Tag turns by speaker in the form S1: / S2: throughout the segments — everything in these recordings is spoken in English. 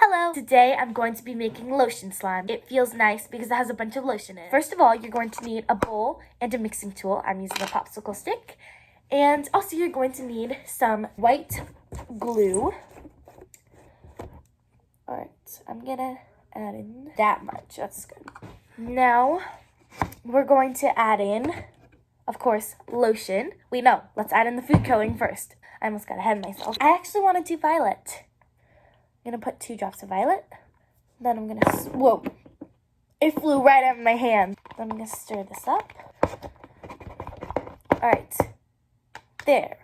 S1: Hello! Today I'm going to be making lotion slime. It feels nice because it has a bunch of lotion in it. First of all, you're going to need a bowl and a mixing tool. I'm using a popsicle stick. And also you're going to need some white glue. Alright, I'm gonna add in that much. That's good. Now, we're going to add in, of course, lotion. Wait, no, let's add in the food coloring first. I almost got ahead of myself. I actually want to do violet. I'm going to put 2 drops of violet. Then I'm going to, whoa, it flew right out of my hand. Then I'm going to stir this up. All right, there.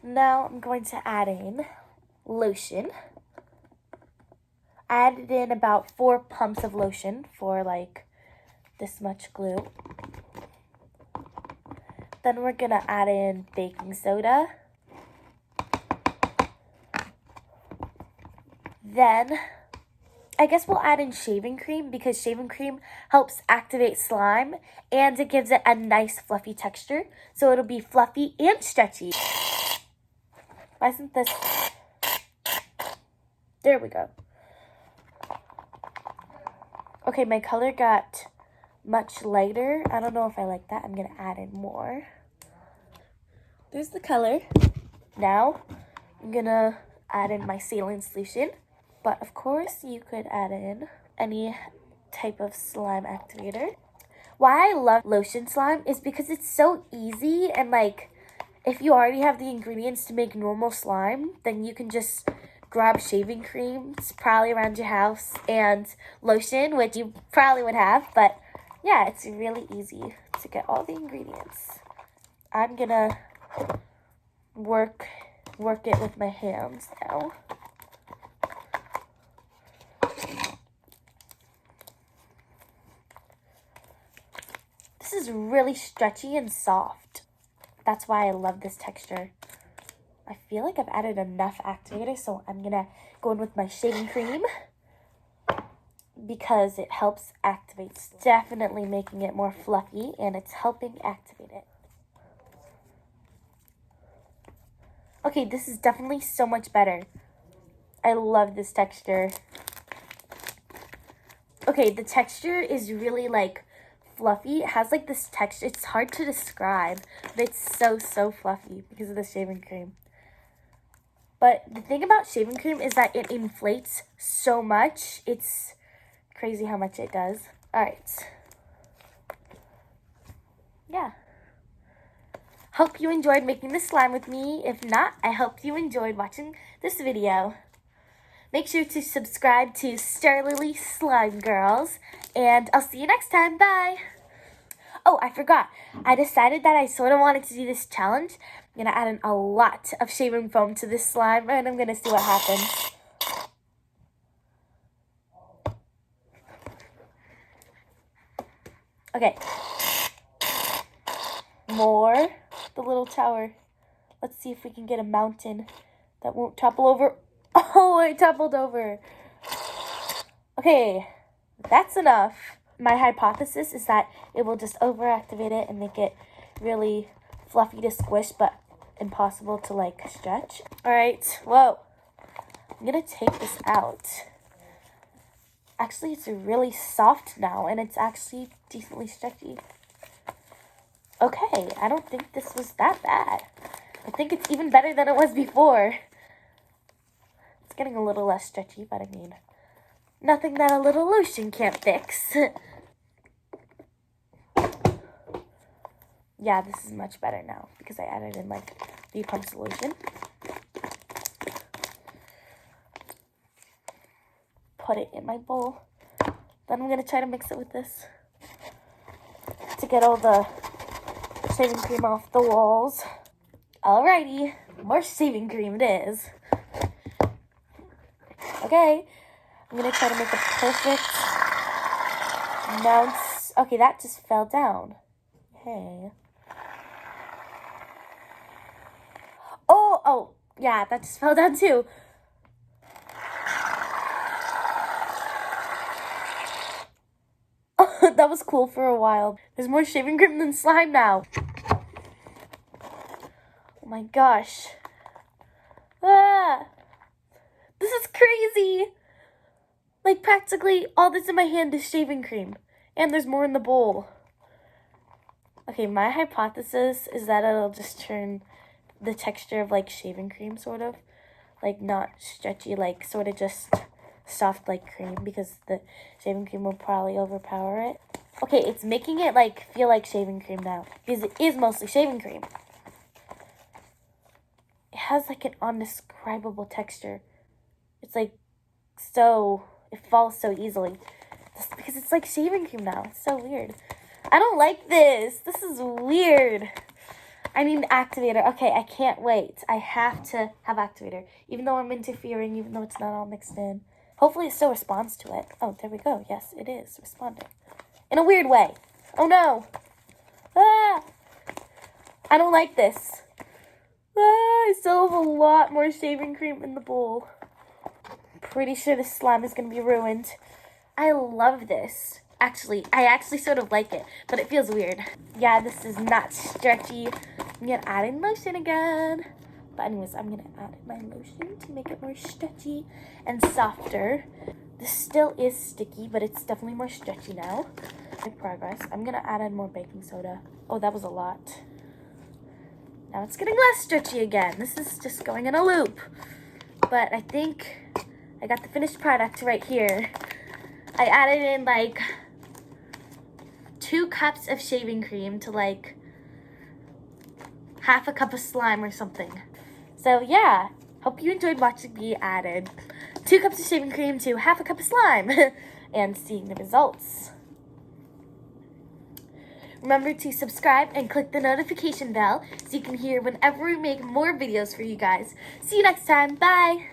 S1: Now I'm going to add in lotion. I added in about 4 pumps of lotion for like this much glue. Then we're going to add in baking soda. Then, I guess we'll add in shaving cream because shaving cream helps activate slime and it gives it a nice fluffy texture. So it'll be fluffy and stretchy. Why isn't this? There we go. Okay, my color got much lighter. I don't know if I like that. I'm going to add in more. There's the color. Now, I'm going to add in my saline solution. But of course, you could add in any type of slime activator. Why I love lotion slime is because it's so easy and like if you already have the ingredients to make normal slime, then you can just grab shaving cream, it's probably around your house, and lotion, which you probably would have. But yeah, it's really easy to get all the ingredients. I'm gonna work it with my hands now. This is really stretchy and soft. That's why I love this texture. I feel like I've added enough activator, so I'm gonna go in with my shaving cream because it helps activate. It's definitely making it more fluffy and it's helping activate it. Okay, this is definitely so much better. I love this texture. Okay, the texture is really like fluffy. It has like this texture. It's hard to describe, but it's so fluffy because of the shaving cream. But the thing about shaving cream is that it inflates so much. It's crazy how much it does. All right. Yeah. Hope you enjoyed making this slime with me. If not, I hope you enjoyed watching this video. Make sure to subscribe to Star Lily Slime Girls, and I'll see you next time. Bye! Oh, I forgot. I decided that I sort of wanted to do this challenge. I'm going to add in a lot of shaving foam to this slime, and I'm going to see what happens. Okay. More. The little tower. Let's see if we can get a mountain that won't topple over. Oh, it toppled over. Okay, that's enough. My hypothesis is that it will just overactivate it and make it really fluffy to squish, but impossible to like stretch. All right, whoa. I'm gonna take this out. Actually, it's really soft now and it's actually decently stretchy. Okay, I don't think this was that bad. I think it's even better than it was before. It's getting a little less stretchy, but I mean, nothing that a little lotion can't fix. Yeah, this is much better now because I added in like 3 pumps of lotion. Put it in my bowl. Then I'm going to try to mix it with this to get all the shaving cream off the walls. Alrighty, more shaving cream it is. Okay, I'm going to try to make a perfect mounce. Okay, that just fell down. Hey. Oh, yeah, that just fell down too. That was cool for a while. There's more shaving cream than slime now. Oh my gosh. Ah, this is crazy. Like practically all that's in my hand is shaving cream. And there's more in the bowl. Okay, my hypothesis is that it'll just turn the texture of like shaving cream sort of. Like not stretchy, like sort of just soft like cream because the shaving cream will probably overpower it. Okay, it's making it like feel like shaving cream now because it is mostly shaving cream. It has like an indescribable texture. It's like so, it falls so easily. Just because it's like shaving cream now. It's so weird. I don't like this. This is weird. I need an activator. Okay, I can't wait. I have to have activator. Even though I'm interfering, even though it's not all mixed in. Hopefully it still responds to it. Oh, there we go. Yes, it is responding. In a weird way. Oh no. Ah! I don't like this. Ah, I still have a lot more shaving cream in the bowl. Pretty sure this slime is going to be ruined. I love this. Actually, I actually sort of like it, but it feels weird. Yeah, this is not stretchy. I'm going to add in lotion again. But anyways, I'm going to add in my lotion to make it more stretchy and softer. This still is sticky, but it's definitely more stretchy now. Good progress. I'm going to add in more baking soda. Oh, that was a lot. Now it's getting less stretchy again. This is just going in a loop. But I think I got the finished product right here. I added in like 2 cups of shaving cream to like half a cup of slime or something. So yeah, hope you enjoyed watching me added 2 cups of shaving cream to half a cup of slime and seeing the results. Remember to subscribe and click the notification bell so you can hear whenever we make more videos for you guys. See you next time. Bye!